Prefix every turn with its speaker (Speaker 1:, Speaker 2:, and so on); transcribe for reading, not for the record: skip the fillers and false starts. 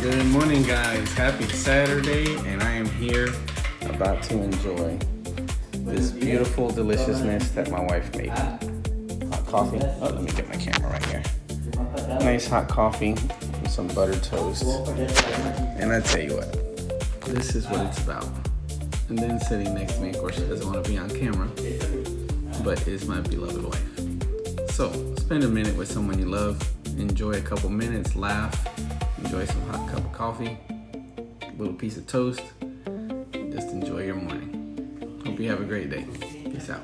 Speaker 1: Good morning, guys. Happy Saturday, and I am here about to enjoy this beautiful deliciousness that my wife made. Hot coffee. Oh, let me get my camera right here. Nice hot coffee with some buttered toast. And I tell you what, this is what it's about. And then sitting next to me, of course, she doesn't want to be on camera, but is my beloved wife. So, spend a minute with someone you love, enjoy a couple minutes, laugh, enjoy some hot cup of coffee, a little piece of toast, just enjoy your morning. Hope you have a great day. Peace out.